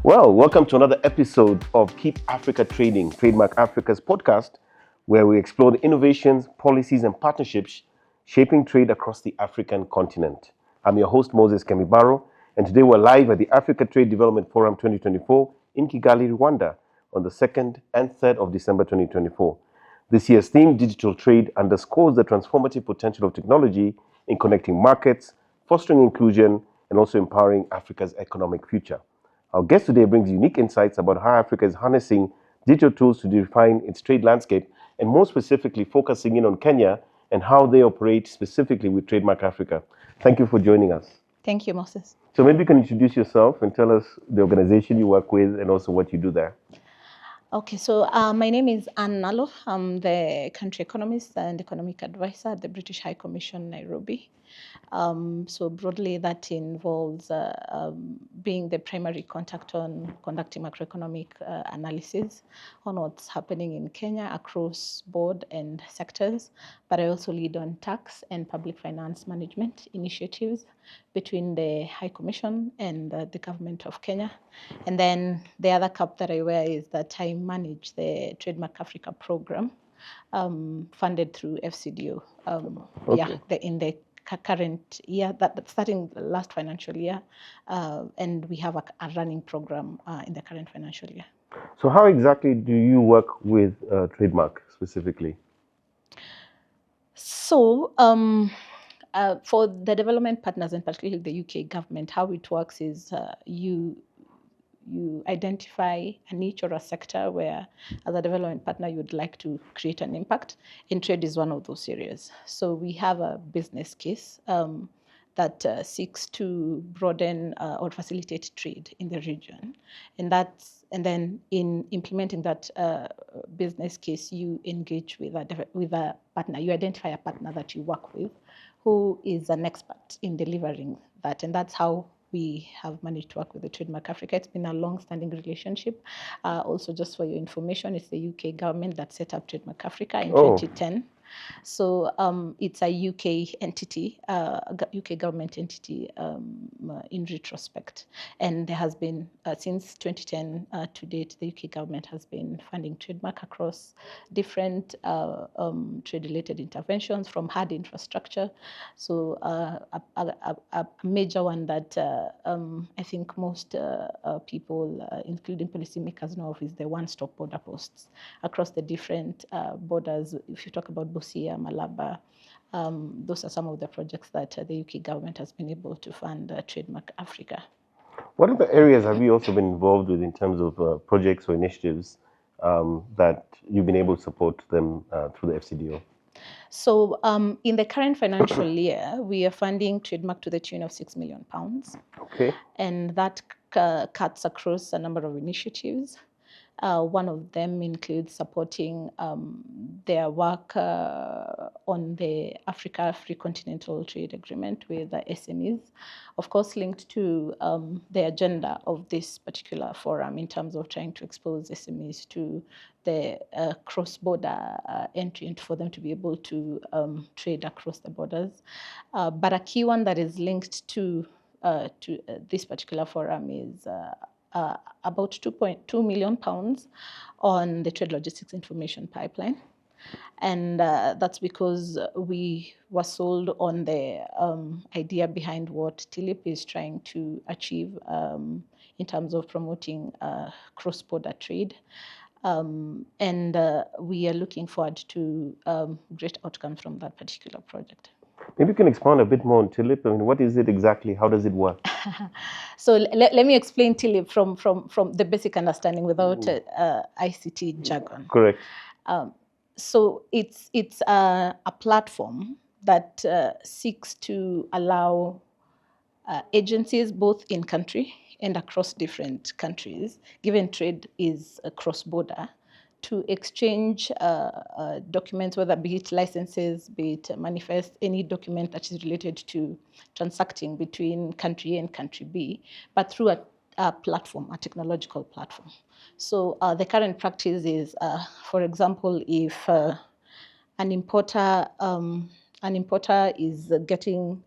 Well, welcome to another episode of Keep Africa Trading, TradeMark Africa's podcast, where we explore the innovations, policies, and partnerships shaping trade across the African continent. I'm your host, Moses Kemibaro, and today we're live at the Africa Trade Development Forum 2024 in Kigali, Rwanda, on the 2nd and 3rd of December 2024. This year's theme, Digital Trade, underscores the transformative potential of technology in connecting markets, fostering inclusion, and also empowering Africa's economic future. Our guest today brings unique insights about how Africa is harnessing digital tools to define its trade landscape, and more specifically focusing in on Kenya and how they operate specifically with TradeMark Africa. Thank you for joining us. Thank you, Moses. So maybe you can introduce yourself and tell us the organization you work with and also what you do there. Okay, so my name is Nalo. I'm the Country Economist and Economic Advisor at the British High Commission, Nairobi. So broadly, that involves being the primary contact on conducting macroeconomic analysis on what's happening in Kenya across board and sectors. But I also lead on tax and public finance management initiatives between the High Commission and the government of Kenya. And then the other cap that I wear is that I manage the TradeMark Africa program funded through FCDO. In the current year, that starting last financial year, and we have a running program in the current financial year. So how exactly do you work with TradeMark specifically? So for the development partners, and particularly the UK government, how it works is you identify a niche or a sector where, as a development partner, you would like to create an impact, and trade is one of those areas. So we have a business case that seeks to broaden or facilitate trade in the region, and then in implementing that business case, you engage with a partner. You identify a partner that you work with, who is an expert in delivering that, and that's how we have managed to work with the TradeMark Africa. It's been a long-standing relationship. Also, just for your information, it's the UK government that set up TradeMark Africa in 2010. So it's a UK entity, UK government entity in retrospect. And there has been, since 2010 to date, the UK government has been funding TradeMark across different trade-related interventions, from hard infrastructure. So a major one that I think most people, including policymakers, know of is the one-stop border posts across the different borders. If you talk about Busia, Malaba, those are some of the projects that the UK government has been able to fund TradeMark Africa. What other areas have you also been involved with in terms of projects or initiatives that you've been able to support them through the FCDO? So in the current financial year, we are funding TradeMark to the tune of £6 million. Okay. And that cuts across a number of initiatives. One of them includes supporting their work on the Africa Free Continental Trade Agreement with the SMEs, of course linked to the agenda of this particular forum in terms of trying to expose SMEs to the cross-border entry and for them to be able to trade across the borders. But a key one that is linked to this particular forum is about £2.2 million on the trade logistics information pipeline. And that's because we were sold on the idea behind what TLIP is trying to achieve in terms of promoting cross-border trade. And we are looking forward to great outcomes from that particular project. Maybe you can expand a bit more on TLIP. I mean, what is it exactly? How does it work? So let me explain TLIP from the basic understanding without ICT jargon. Correct. So it's a platform that seeks to allow agencies both in country and across different countries, given trade is cross-border, to exchange documents, whether be it licenses, be it manifest, any document that is related to transacting between country A and country B, but through a platform, a technological platform. So the current practice is, for example, if an importer is getting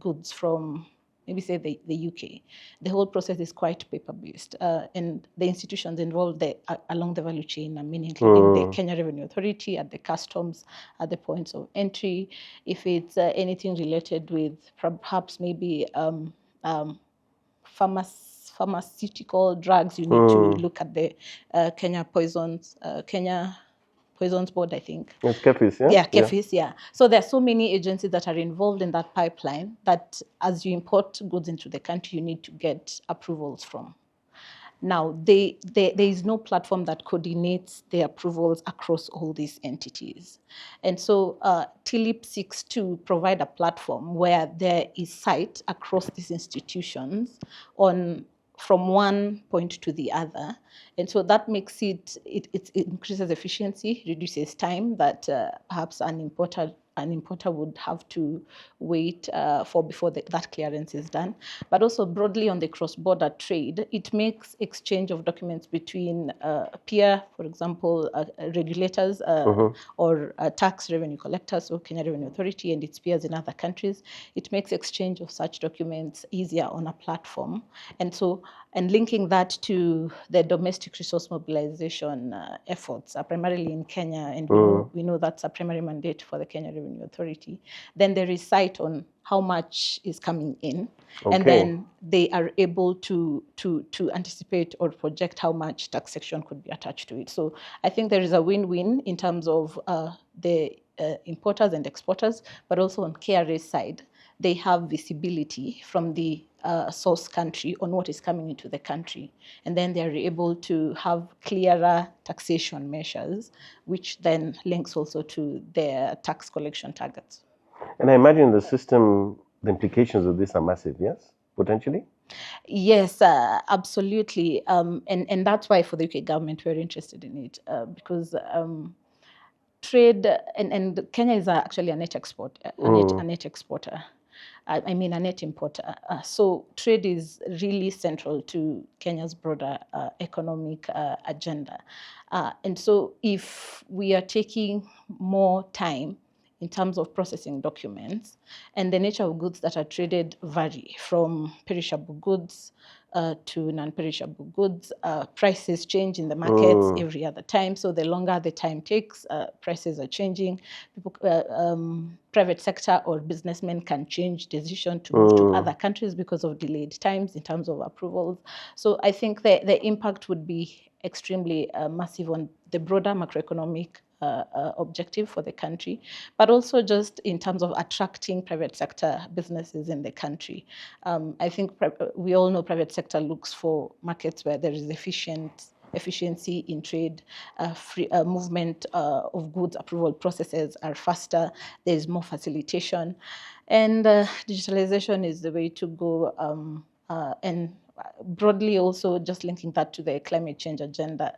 goods from maybe say the UK, the whole process is quite paper-based, and the institutions involved along the value chain, I mean, including the Kenya Revenue Authority, at the customs, at the points of entry. If it's anything related with perhaps maybe pharmaceutical drugs, you need to look at the Kenya Poisons Board, I think. It's KEFIS, yeah? Yeah, KEFIS, yeah. So there are so many agencies that are involved in that pipeline that as you import goods into the country, you need to get approvals from. Now, there is no platform that coordinates the approvals across all these entities. And so TLIP seeks to provide a platform where there is sight across these institutions from one point to the other. And so that makes it increases efficiency, reduces time that perhaps an importer would have to wait for before that clearance is done. But also broadly on the cross-border trade, it makes exchange of documents between peer, for example, regulators or tax revenue collectors, so Kenya Revenue Authority and its peers in other countries. It makes exchange of such documents easier on a platform. And linking that to the domestic resource mobilization efforts, primarily in Kenya, and we know that's a primary mandate for the Kenya Revenue Authority, then there is sight on how much is coming in, and then they are able to anticipate or project how much taxation could be attached to it. So I think there is a win-win in terms of the importers and exporters, but also on KRA's side, they have visibility from the source country on what is coming into the country. And then they're able to have clearer taxation measures, which then links also to their tax collection targets. And I imagine the system, the implications of this are massive, yes? Potentially? Yes, absolutely. And that's why for the UK government, we're interested in it, because trade, and Kenya is actually a net export, a net exporter. I mean, a net importer. So trade is really central to Kenya's broader economic agenda. And so if we are taking more time in terms of processing documents, and the nature of goods that are traded vary from perishable goods to non-perishable goods. Prices change in the markets every other time, so the longer the time takes, prices are changing. Private sector or businessmen can change decision to move to other countries because of delayed times in terms of approvals. So I think the impact would be extremely massive on the broader macroeconomic objective for the country, but also just in terms of attracting private sector businesses in the country. I think we all know private sector looks for markets where there is efficiency in trade, free movement of goods, approval processes are faster, there is more facilitation, and digitalization is the way to go. And broadly also just linking that to the climate change agenda.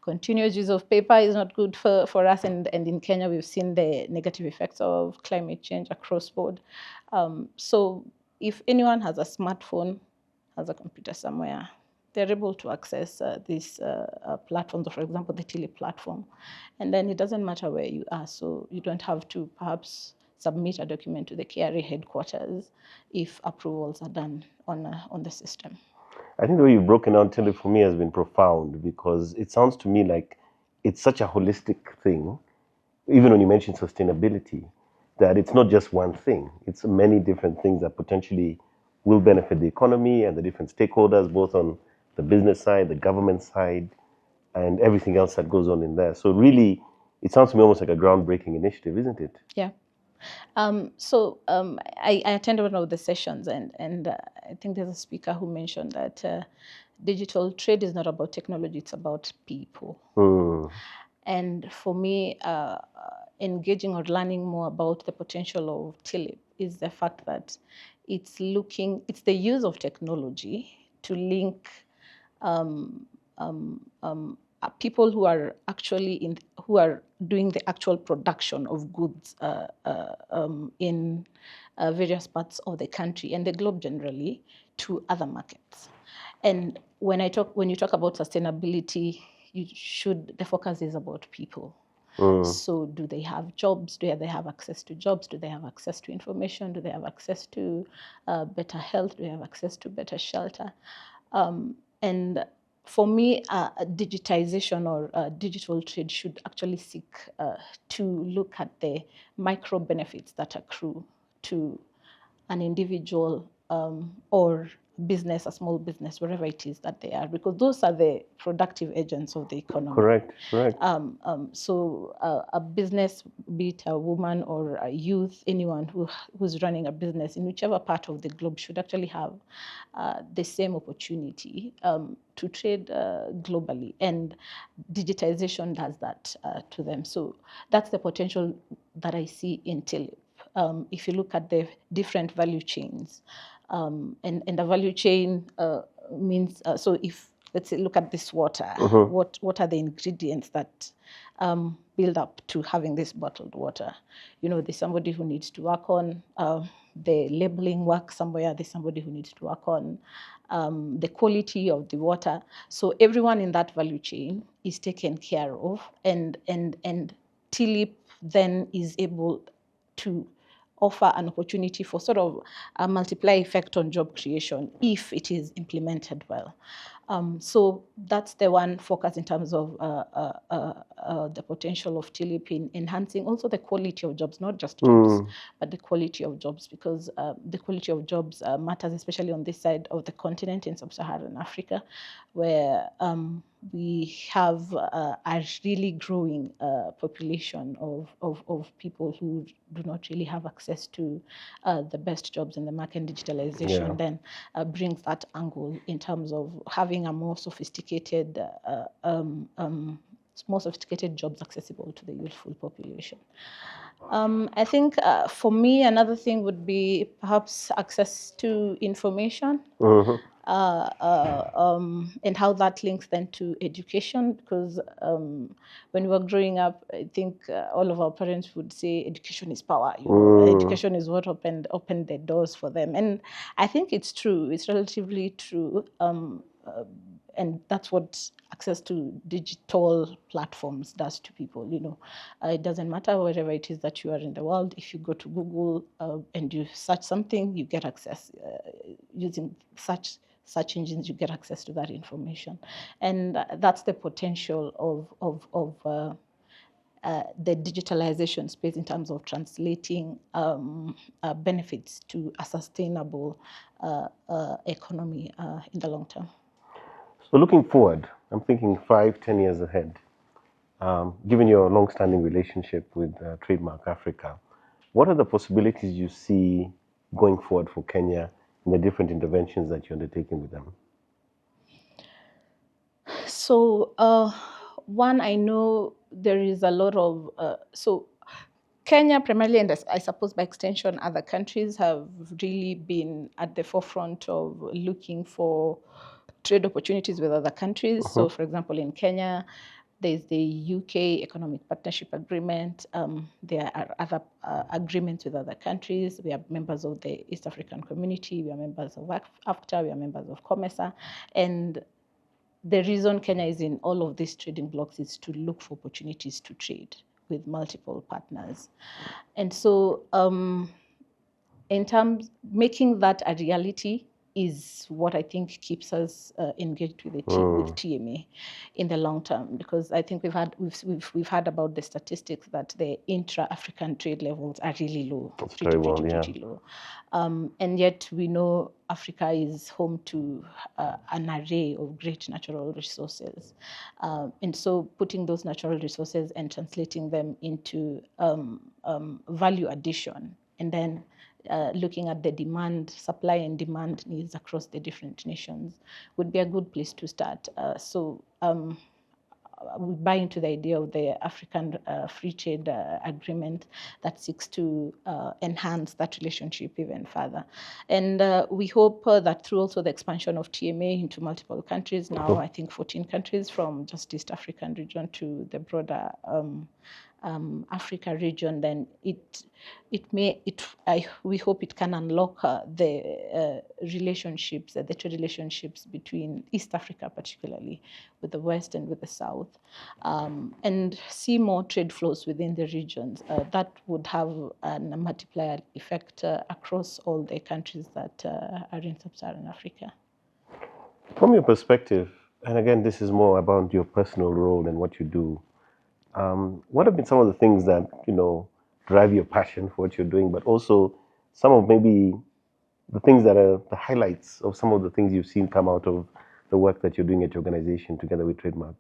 Continuous use of paper is not good for us, and in Kenya we've seen the negative effects of climate change across board. So if anyone has a smartphone, has a computer somewhere, they're able to access these platforms, for example, the TLIP platform. And then it doesn't matter where you are, so you don't have to perhaps submit a document to the KRA headquarters if approvals are done on the system. I think the way you've broken down TLIP for me has been profound, because it sounds to me like it's such a holistic thing, even when you mention sustainability, that it's not just one thing. It's many different things that potentially will benefit the economy and the different stakeholders, both on the business side, the government side, and everything else that goes on in there. So really, it sounds to me almost like a groundbreaking initiative, isn't it? Yeah. I attended one of the sessions, and I think there's a speaker who mentioned that digital trade is not about technology, it's about people. And for me, engaging or learning more about the potential of TLIP is the fact that it's the use of technology to link people who are actually who are doing the actual production of goods in various parts of the country and the globe generally to other markets. And when you talk about sustainability, the focus is about people. So do they have jobs? Do they have access to jobs? Do they have access to information? Do they have access to better health? Do they have access to better shelter? And for me, digitization or digital trade should actually seek to look at the micro benefits that accrue to an individual or business, a small business, wherever it is that they are, because those are the productive agents of the economy. Correct, correct. So a business, be it a woman or a youth, anyone who's running a business in whichever part of the globe should actually have the same opportunity to trade globally. And digitization does that to them. So that's the potential that I see in TLIP. If you look at the different value chains, and the value chain means, so if, let's say, look at this water, what are the ingredients that build up to having this bottled water? You know, there's somebody who needs to work on the labeling work somewhere, there's somebody who needs to work on the quality of the water. So everyone in that value chain is taken care of, and TLIP then is able to offer an opportunity for sort of a multiply effect on job creation if it is implemented well. So that's the one focus in terms of the potential of TLIP in enhancing also the quality of jobs, not just jobs, but the quality of jobs, because the quality of jobs matters, especially on this side of the continent in sub-Saharan Africa, where we have a really growing population of people who do not really have access to the best jobs in the market. And digitalization then brings that angle in terms of having a more sophisticated jobs accessible to the youthful population. I think for me, another thing would be perhaps access to information. And how that links then to education, because when we were growing up, I think all of our parents would say education is power. You know, education is what opened the doors for them, and I think it's true. It's relatively true, and that's what access to digital platforms does to people. You know, it doesn't matter wherever it is that you are in the world. If you go to Google and you search something, you get access using search engines, you get access to that information. And that's the potential of the digitalization space in terms of translating benefits to a sustainable economy in the long term. So looking forward, I'm thinking 5-10 years ahead, given your long-standing relationship with TradeMark Africa, what are the possibilities you see going forward for Kenya in the different interventions that you're undertaking with them? So one, I know there is a lot of, so Kenya primarily, and I suppose by extension other countries, have really been at the forefront of looking for trade opportunities with other countries. So for example, in Kenya, there's the UK Economic Partnership Agreement. There are other agreements with other countries. We are members of the East African Community. We are members of AfCFTA. We are members of COMESA. And the reason Kenya is in all of these trading blocks is to look for opportunities to trade with multiple partners. And so in terms, making that a reality is what I think keeps us engaged with with TMA in the long term, because I think we've heard about the statistics that the intra-African trade levels are really low, pretty low, and yet we know Africa is home to an array of great natural resources, and so putting those natural resources and translating them into value addition, and then looking at the supply and demand needs across the different nations would be a good place to start. So we buy into the idea of the African Free Trade Agreement that seeks to enhance that relationship even further. And we hope that through also the expansion of TMA into multiple countries, now I think 14 countries from just East African region to the broader Africa region, then we hope it can unlock the relationships, the trade relationships between East Africa, particularly with the West and with the South, and see more trade flows within the regions. That would have a multiplier effect across all the countries that are in sub-Saharan Africa. From your perspective, and again, this is more about your personal role and what you do. What have been some of the things that, drive your passion for what you're doing, but also some of maybe the things that are the highlights of some of the things you've seen come out of the work that you're doing at your organization together with TradeMark?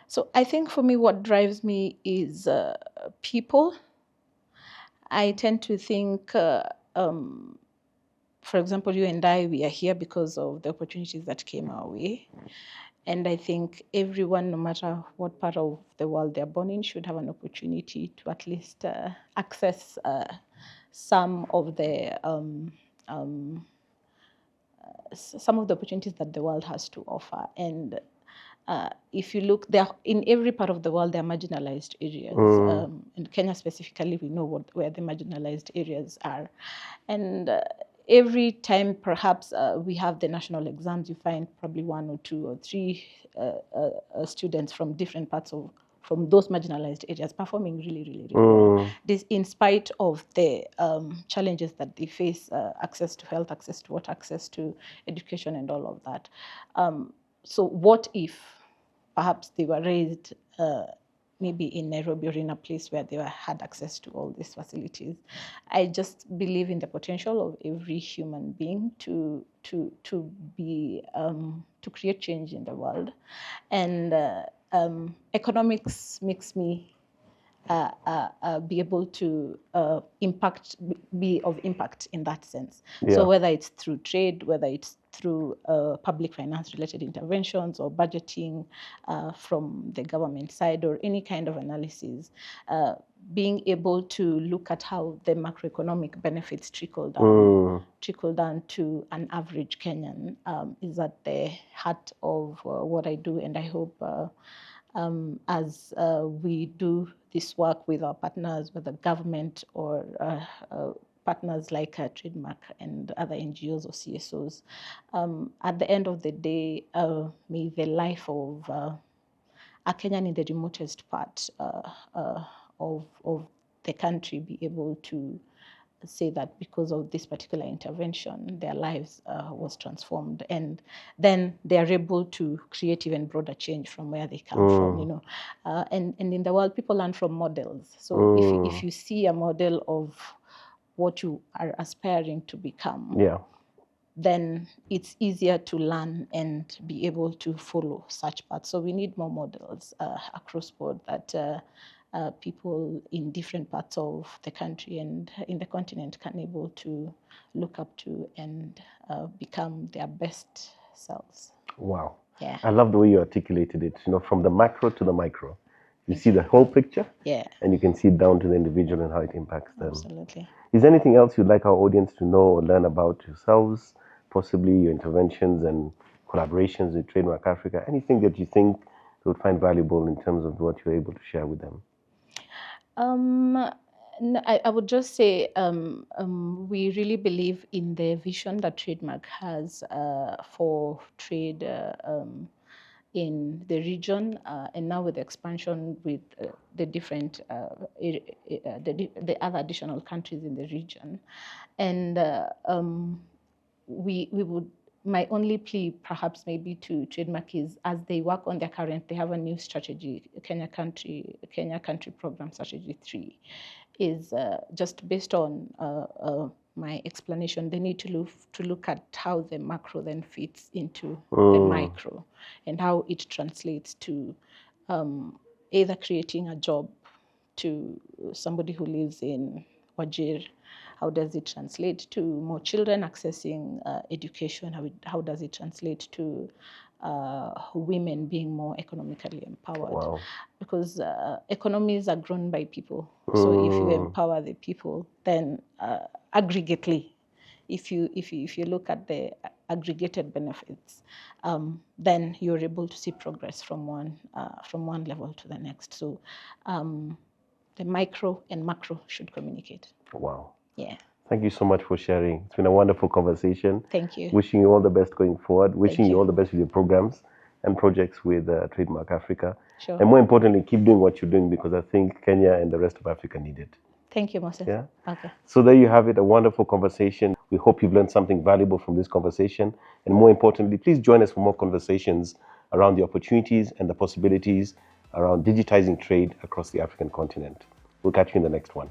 So I think for me, what drives me is people. I tend to think, for example, you and I, we are here because of the opportunities that came our way. And I think everyone, no matter what part of the world they're born in, should have an opportunity to at least access some of the opportunities that the world has to offer. And if you look, there in every part of the world, there are marginalized areas. In Kenya specifically, we know where the marginalized areas are. And every time perhaps we have the national exams, you find probably 1 or 2 or 3 students from different parts from those marginalized areas performing really well. This in spite of the challenges that they face, access to health, access to water, access to education and all of that. So what if perhaps they were raised maybe in Nairobi or in a place where they had access to all these facilities? I just believe in the potential of every human being to create change in the world, and economics makes me be able to be of impact in that sense. Yeah. So whether it's through trade, whether it's through public finance related interventions or budgeting from the government side or any kind of analysis, being able to look at how the macroeconomic benefits trickle down to an average Kenyan is at the heart of what I do. And I hope as we do this work with our partners, whether government or partners like TradeMark and other NGOs or CSOs, at the end of the day, may the life of a Kenyan in the remotest part of the country be able to say that because of this particular intervention, their lives was transformed, and then they are able to create even broader change from where they come from, and in the world, people learn from models. So if you see a model of what you are aspiring to become, then it's easier to learn and be able to follow such paths. So we need more models across board that people in different parts of the country and in the continent can able to look up to and become their best selves. Wow. Yeah. I love the way you articulated it, from the macro to the micro. You see the whole picture, and you can see it down to the individual and how it impacts them. Absolutely. Is there anything else you'd like our audience to know or learn about yourselves, possibly your interventions and collaborations with TradeMark Africa? Anything that you think they would find valuable in terms of what you're able to share with them? No, I would just say we really believe in the vision that TradeMark has for trade in the region, and now with the expansion with the different the other additional countries in the region, and we would. My only plea, perhaps maybe to TradeMark, is as they work on their current, they have a new strategy, Kenya Country Program Strategy 3, is just based on my explanation. They need to look at how the macro then fits into the micro, and how it translates to either creating a job to somebody who lives in Wajir. How does it translate to more children accessing education? How does it translate to women being more economically empowered? Wow. Because economies are grown by people. So if you empower the people, then aggregately, if you look at the aggregated benefits, then you're able to see progress from one level to the next. So the micro and macro should communicate. Wow. Yeah. Thank you so much for sharing. It's been a wonderful conversation. Thank you. Wishing you all the best going forward. Wishing you you. all the best with your programs and projects with TradeMark Africa. Sure. And more importantly, keep doing what you're doing, because I think Kenya and the rest of Africa need it. Thank you, Moses. Yeah. Okay. So there you have it, a wonderful conversation. We hope you've learned something valuable from this conversation. And more importantly, please join us for more conversations around the opportunities and the possibilities around digitizing trade across the African continent. We'll catch you in the next one.